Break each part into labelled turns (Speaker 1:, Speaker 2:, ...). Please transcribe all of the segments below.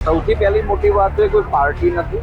Speaker 1: સૌથી પહેલી મોટી વાત તો કોઈ પાર્ટી નથી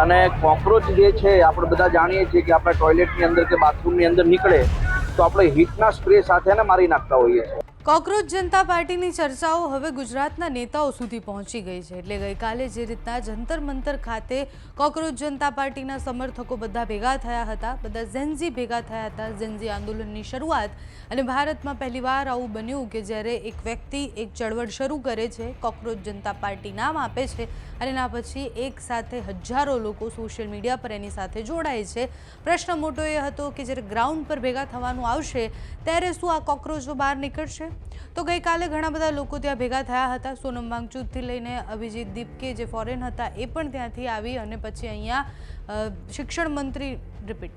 Speaker 1: અને કોકરોચ જે છે આપણે બધા જાણીએ છીએ કે આપણે ટોયલેટની અંદર કે બાથરૂમની અંદર નીકળે તો આપણે હીટના સ્પ્રે સાથે એને મારી નાખતા હોઈએ છીએ।
Speaker 2: કોકરોચ જનતા પાર્ટીની ચર્ચાઓ હવે ગુજરાતના નેતાઓ સુધી પહોંચી ગઈ છે। એટલે ગઈકાલે જે રીતના જંતર મંતર ખાતે કોકરોચ જનતા પાર્ટીના સમર્થકો બધા ભેગા થયા હતા, બધા ઝેન્ઝી ભેગા થયા હતા, ઝેન્ઝી આંદોલનની શરૂઆત। અને ભારતમાં પહેલીવાર આવું બન્યું કે જ્યારે એક વ્યક્તિ એક ચળવળ શરૂ કરે છે, કોકરોચ જનતા પાર્ટી નામ આપે છે અને એના પછી એક સાથે હજારો લોકો સોશિયલ મીડિયા પર એની સાથે જોડાય છે। પ્રશ્ન મોટો એ હતો કે જ્યારે ગ્રાઉન્ડ પર ભેગા થવાનું આવશે ત્યારે શું આ કોકરોચો બહાર નીકળશે? તો ગઈકાલે ઘણા બધા લોકો ત્યાં ભેગા થયા હતા। સોનમ વાંગચુકથી લઈને અભિજીત દીપકે જે ફોરેન હતા એ પણ ત્યાંથી આવી અને પછી અહીંયા શિક્ષણ મંત્રી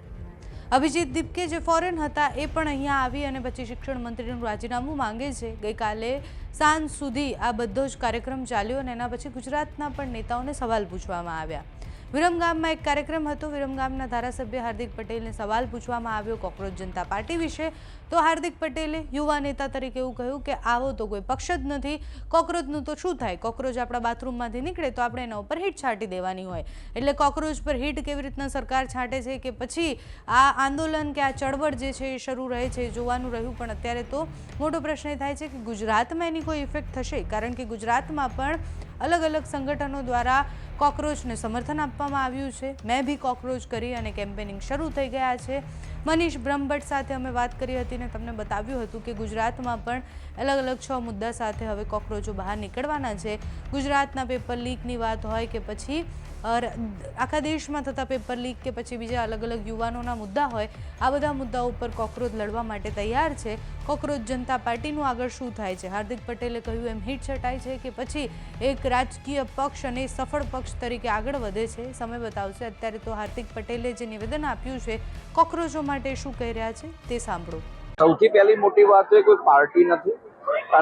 Speaker 2: અભિજીત દીપકે જે ફોરેન હતા એ પણ અહીંયા આવી અને પછી શિક્ષણ મંત્રીનું રાજીનામું માંગે છે। ગઈકાલે સાંજ સુધી આ બધો જ કાર્યક્રમ ચાલ્યો અને એના પછી ગુજરાતના પણ નેતાઓને સવાલ પૂછવામાં આવ્યા। વિરમગામમાં એક કાર્યક્રમ હતો, વિરમગામના ધારાસભ્ય હાર્દિક પટેલને સવાલ પૂછવામાં આવ્યો કોકરોચ જનતા પાર્ટી વિશે। તો હાર્દિક પટેલે યુવા નેતા તરીકે એવું કહ્યું કે આવો તો કોઈ પક્ષ જ નથી, કોકરોચનું તો શું થાય? કોકરોચ આપણા બાથરૂમમાંથી નીકળે તો આપણે એના ઉપર હીટ છાંટી દેવાની હોય, એટલે કોકરોચ પર હીટ કેવી રીતના સરકાર છાંટે છે કે પછી આ આંદોલન કે આ ચળવળ જે છે એ શરૂ રહે છે એ જોવાનું રહ્યું। પણ અત્યારે તો મોટો પ્રશ્ન એ થાય છે કે ગુજરાતમાં એની કોઈ ઇફેક્ટ થશે? કારણ કે ગુજરાતમાં પણ અલગ અલગ સંગઠનો દ્વારા કોકરોચને સમર્થન આપવામાં આવ્યું છે। મેં ભી કોકરોચ કરી અને કેમ્પેનિંગ શરૂ થઈ ગયા છે। મનીષ બ્રહ્મભટ્ટ સાથે અમે વાત કરી હતી અને તમને બતાવ્યું હતું કે ગુજરાતમાં પણ અલગ અલગ 6 મુદ્દા સાથે હવે કોકરોચો બહાર નીકળવાના છે। ગુજરાતના પેપર લીકની વાત હોય કે પછી આખા દેશમાં થતા પેપર લીક કે પછી બીજા અલગ અલગ યુવાનોના મુદ્દા હોય, આ બધા મુદ્દાઓ ઉપર કોકરોચ લડવા માટે તૈયાર છે। કોકરોચ જનતા પાર્ટીનું આગળ શું થાય છે? હાર્દિક પટેલે કહ્યું એમ હીટ છટાય છે કે પછી એક રાજકીય પક્ષ અને સફળ પક્ષ તરીકે આગળ વધે છે? સમય બતાવશે। અત્યારે તો હાર્દિક પટેલે જે નિવેદન આપ્યું છે કોકરોચો માટે શું કહી રહ્યા છે તે સાંભળો।
Speaker 1: સૌથી પહેલી મોટી વાત તો કોઈ પાર્ટી નથી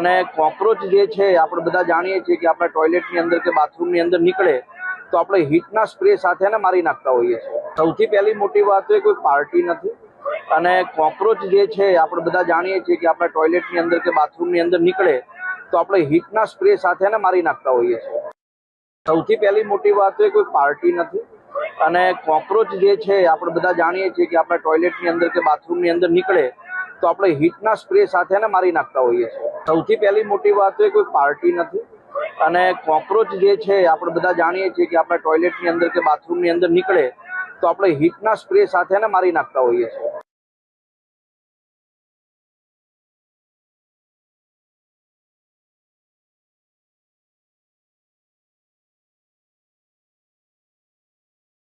Speaker 1: અને કોકરોચ જે છે આપણે બધા જાણીએ છીએ કે આપણે ટોયલેટની અંદર કે બાથરૂમની અંદર નીકળે તો આપણે હીટના સ્પ્રે સાથે એને મારી નાખતા હોઈએ છીએ। સૌથી પહેલી મોટી વાત તો કોઈ પાર્ટી નથી અને કોકરોચ જે છે આપણે બધા જાણીએ છીએ કે આપણે ટોયલેટની અંદર કે બાથરૂમની અંદર નીકળે તો આપણે હીટના સ્પ્રે સાથે એને મારી નાખતા હોઈએ છીએ। સૌથી પહેલી મોટી વાત તો કોઈ પાર્ટી નથી અને કોકરોચ જે છે આપણે બધા જાણીએ છીએ કે આપણે ટોયલેટની અંદર કે બાથરૂમની અંદર નીકળે તો આપણે હીટના સ્પ્રે સાથે એને મારી નાખતા હોઈએ છીએ। સૌથી પહેલી મોટી વાત તો કોઈ પાર્ટી નથી અને કોકરોચ જે છે આપણે બધા જાણીએ છીએ કે આપણે ટોયલેટની અંદર કે બાથરૂમની અંદર નીકળે તો આપણે હીટના સ્પ્રે સાથે એને મારી નાખતા હોઈએ છીએ।